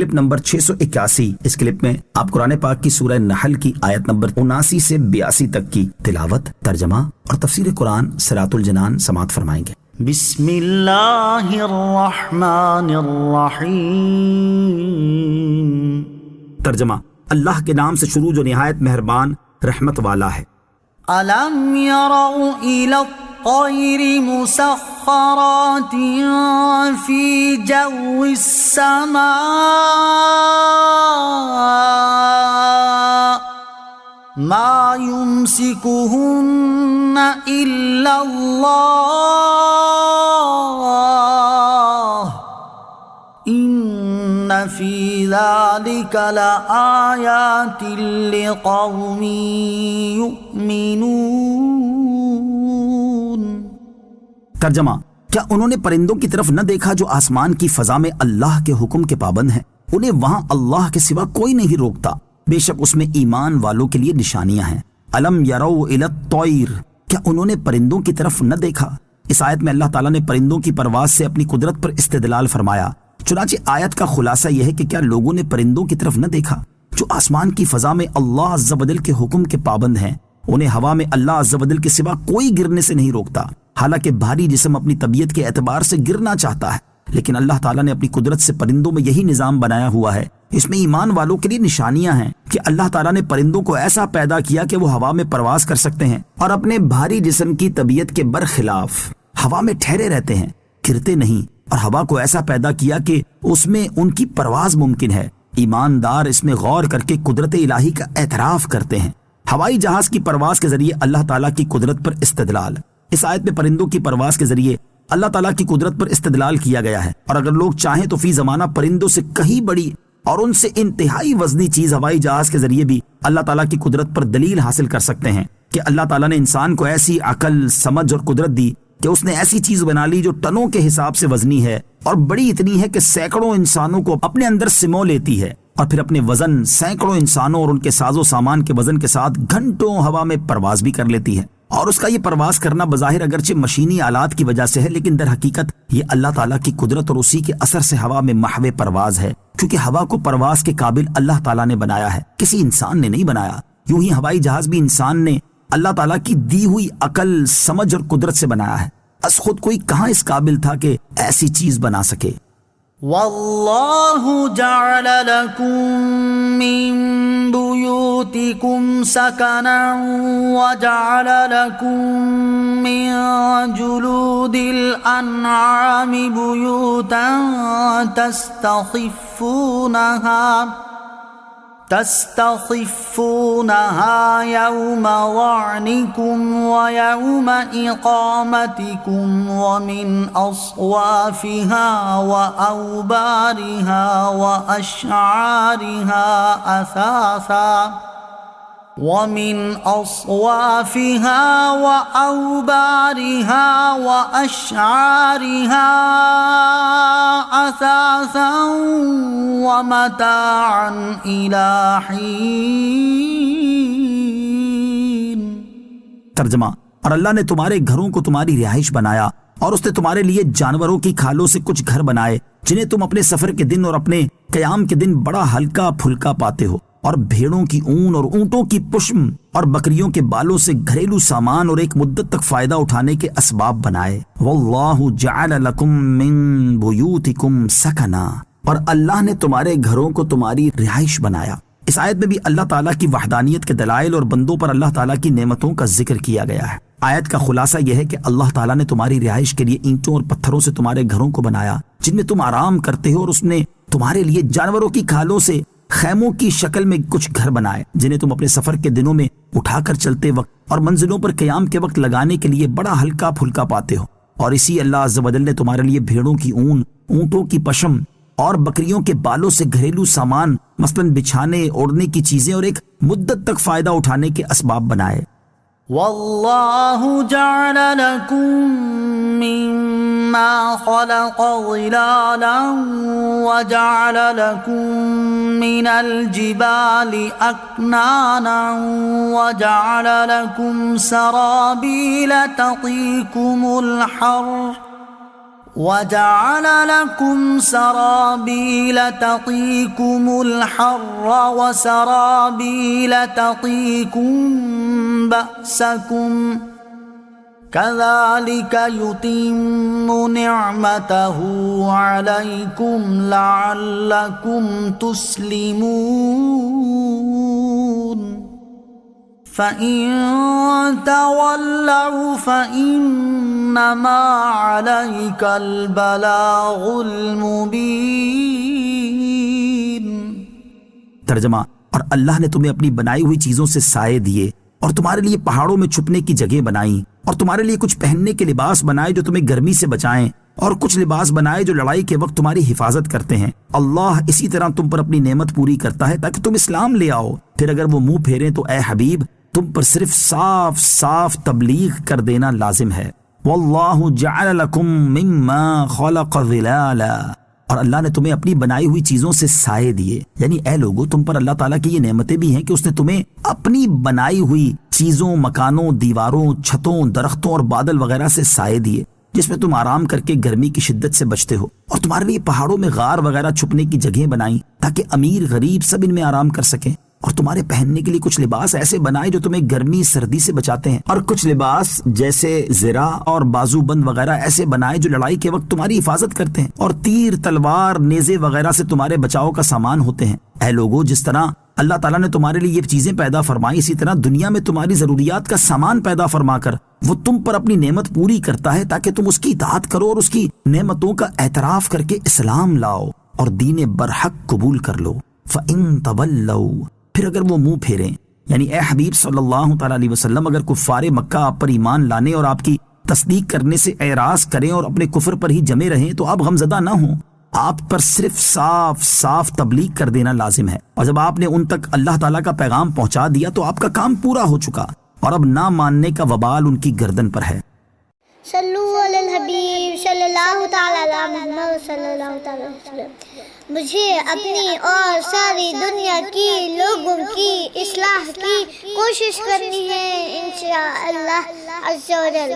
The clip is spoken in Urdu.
Clip number 681۔ اس کلپ میں آپ قرآن پاک کی سورہ نحل کی آیت نمبر 79 سے 82 تک کی تلاوت، ترجمہ اور تفسیر قرآن صراط الجنان سماعت فرمائیں گے۔ بسم اللہ الرحمن الرحیم۔ ترجمہ: اللہ کے نام سے شروع جو نہایت مہربان رحمت والا ہے۔ الم يروا الى الطير مسخرات في جو السماء ما يمسكهن الا الله ان في ذلك لآيات لقوم يؤمنون۔ ترجمہ: کیا انہوں نے پرندوں کی طرف نہ دیکھا جو آسمان کی فضا میں اللہ کے حکم کے پابند ہیں؟ انہیں وہاں اللہ کے سوا کوئی نہیں روکتا، بے شک اس میں ایمان والوں کے لیے نشانیاں ہیں۔ الم یروا الی الطیر، کیا انہوں نے پرندوں کی طرف نہ دیکھا؟ اس آیت میں اللہ تعالیٰ نے پرندوں کی پرواز سے اپنی قدرت پر استدلال فرمایا۔ چنانچہ آیت کا خلاصہ یہ ہے کہ کیا لوگوں نے پرندوں کی طرف نہ دیکھا جو آسمان کی فضا میں اللہ عز و جل کے حکم کے پابند ہیں؟ انہیں ہوا میں اللہ عز و جل کے سوا کوئی گرنے سے نہیں روکتا، حالانکہ بھاری جسم اپنی طبیعت کے اعتبار سے گرنا چاہتا ہے، لیکن اللہ تعالیٰ نے اپنی قدرت سے پرندوں میں یہی نظام بنایا ہوا ہے۔ اس میں ایمان والوں کے لیے نشانیاں ہیں کہ اللہ تعالیٰ نے پرندوں کو ایسا پیدا کیا کہ وہ ہوا میں پرواز کر سکتے ہیں اور اپنے بھاری جسم کی طبیعت کے برخلاف ہوا میں ٹھہرے رہتے ہیں، گرتے نہیں، اور ہوا کو ایسا پیدا کیا کہ اس میں ان کی پرواز ممکن ہے۔ ایماندار اس میں غور کر کے قدرت الہی کا اعتراف کرتے ہیں۔ ہوائی جہاز کی پرواز کے ذریعے اللہ تعالیٰ کی قدرت پر استدلال۔ اس آیت میں پرندوں کی پرواز کے ذریعے اللہ تعالیٰ کی قدرت پر استدلال کیا گیا ہے، اور اگر لوگ چاہیں تو فی زمانہ پرندوں سے کہیں بڑی اور ان سے انتہائی وزنی چیز ہوائی جہاز کے ذریعے بھی اللہ تعالیٰ کی قدرت پر دلیل حاصل کر سکتے ہیں کہ اللہ تعالیٰ نے انسان کو ایسی عقل، سمجھ اور قدرت دی کہ اس نے ایسی چیز بنا لی جو ٹنوں کے حساب سے وزنی ہے اور بڑی اتنی ہے کہ سینکڑوں انسانوں کو اپنے اندر سمو لیتی ہے، اور پھر اپنے وزن سینکڑوں انسانوں اور ان کے ساز و سامان کے وزن کے ساتھ گھنٹوں ہوا میں پرواز بھی کر لیتی ہے۔ اور اس کا یہ پرواز کرنا بظاہر اگرچہ مشینی آلات کی وجہ سے ہے، لیکن در حقیقت یہ اللہ تعالیٰ کی قدرت اور اسی کے اثر سے ہوا میں محو پرواز ہے، کیونکہ ہوا کو پرواز کے قابل اللہ تعالیٰ نے بنایا ہے، کسی انسان نے نہیں بنایا۔ یوں ہی ہوائی جہاز بھی انسان نے اللہ تعالیٰ کی دی ہوئی عقل، سمجھ اور قدرت سے بنایا ہے، اس خود کوئی کہاں اس قابل تھا کہ ایسی چیز بنا سکے۔ واللہ جعل لکم من بیوتکم سکنا وجعل لکم من جلود الانعام بیوتا تستخفونها يوم ظعنكم ويوم إقامتكم ومن أصوافها وأوبارها وأشعارها أثاثا ومتاعا إلى حين۔ ترجمہ: اور اللہ نے تمہارے گھروں کو تمہاری رہائش بنایا، اور اس نے تمہارے لیے جانوروں کی کھالوں سے کچھ گھر بنائے جنہیں تم اپنے سفر کے دن اور اپنے قیام کے دن بڑا ہلکا پھلکا پاتے ہو، اور بھیڑوں کی اون اور اونٹوں کی پشم اور بکریوں کے بالوں سے گھریلو سامان اور ایک مدت تک فائدہ اٹھانے کے اسباب بنائے۔ واللہ جعل لکم من بیوتکم سکنا، اور اللہ نے تمہارے گھروں کو تمہاری رہائش بنایا۔ اس آیت میں بھی اللہ تعالیٰ کی وحدانیت کے دلائل اور بندوں پر اللہ تعالیٰ کی نعمتوں کا ذکر کیا گیا ہے۔ آیت کا خلاصہ یہ ہے کہ اللہ تعالیٰ نے تمہاری رہائش کے لیے اینٹوں اور پتھروں سے تمہارے گھروں کو بنایا جن میں تم آرام کرتے ہو، اور اس نے تمہارے لیے جانوروں کی کھالوں سے خیموں کی شکل میں کچھ گھر بنائے جنہیں تم اپنے سفر کے دنوں میں اٹھا کر چلتے وقت اور منزلوں پر قیام کے وقت لگانے کے لیے بڑا ہلکا پھلکا پاتے ہو۔ اور اسی اللہ عز و جل نے تمہارے لیے بھیڑوں کی اون، اونٹوں کی پشم اور بکریوں کے بالوں سے گھریلو سامان مثلاً بچھانے، اوڑھنے کی چیزیں اور ایک مدت تک فائدہ اٹھانے کے اسباب بنائے۔ واللہ جعل لکم مما خلق ظلالا وجعل لکم من الجبال اکنانا وجعل لکم سرابیل تقیکم الحر وجعل لكم سرابيل تقيكم الحر وسرابيل تقيكم بأسكم كذلك يتم نعمته عليكم لعلكم تسلمون فَإِن تَوَلَّوْا فَإِنَّمَا عَلَيْكَ الْبَلَاغُ الْمُبِينُ۔ ترجمہ، اور اللہ نے تمہیں اپنی بنائی ہوئی چیزوں سے سائے دیے اور تمہارے لیے پہاڑوں میں چھپنے کی جگہ بنائیں اور تمہارے لیے کچھ پہننے کے لباس بنائے جو تمہیں گرمی سے بچائیں اور کچھ لباس بنائے جو لڑائی کے وقت تمہاری حفاظت کرتے ہیں۔ اللہ اسی طرح تم پر اپنی نعمت پوری کرتا ہے تاکہ تم اسلام لے آؤ، پھر اگر وہ منہ پھیریں تو اے حبیب تم پر صرف صاف صاف تبلیغ کر دینا لازم ہے۔ واللہ جعل لکم مما خلق ظلالا، اور اللہ نے تمہیں اپنی بنائی ہوئی چیزوں سے سائے دیے، یعنی اے لوگو تم پر اللہ تعالیٰ کی یہ نعمتیں بھی ہیں کہ اس نے تمہیں اپنی بنائی ہوئی چیزوں، مکانوں، دیواروں، چھتوں، درختوں اور بادل وغیرہ سے سائے دیے جس میں تم آرام کر کے گرمی کی شدت سے بچتے ہو، اور تمہارے لیے پہاڑوں میں غار وغیرہ چھپنے کی جگہیں بنائیں تاکہ امیر غریب سب ان میں آرام کر سکیں، اور تمہارے پہننے کے لیے کچھ لباس ایسے بنائے جو تمہیں گرمی سردی سے بچاتے ہیں، اور کچھ لباس جیسے زرہ اور بازو بند وغیرہ ایسے بنائے جو لڑائی کے وقت تمہاری حفاظت کرتے ہیں، اور تیر، تلوار، نیزے وغیرہ سے تمہارے بچاؤ کا سامان ہوتے ہیں۔ اے لوگو، جس طرح اللہ تعالیٰ نے تمہارے لیے یہ چیزیں پیدا فرمائی، اسی طرح دنیا میں تمہاری ضروریات کا سامان پیدا فرما کر وہ تم پر اپنی نعمت پوری کرتا ہے تاکہ تم اس کی اطاعت کرو اور اس کی نعمتوں کا اعتراف کر کے اسلام لاؤ اور دین برحق قبول کر لو۔ فَإِن تَوَلَّوْا، پھر اگر وہ منہ پھیریں، یعنی اے حبیب صلی اللہ تعالیٰ علیہ وسلم اگر کفار مکہ آپ پر ایمان لانے اور آپ کی تصدیق کرنے سے اعراض کریں اور اپنے کفر پر ہی جمے رہیں تو آپ غمزدہ نہ ہوں، آپ پر صرف صاف صاف تبلیغ کر دینا لازم ہے، اور جب آپ نے ان تک اللہ تعالیٰ کا پیغام پہنچا دیا تو آپ کا کام پورا ہو چکا اور اب نہ ماننے کا وبال ان کی گردن پر ہے۔ صلو علی الحبیب صلی اللہ تعالیٰ علی محمد صلی اللہ تعالیٰ علیہ وسلم۔ مجھے اپنی اور ساری دنیا کی لوگوں کی اصلاح کی کوشش کرنی ہے انشاءاللہ عز و جل۔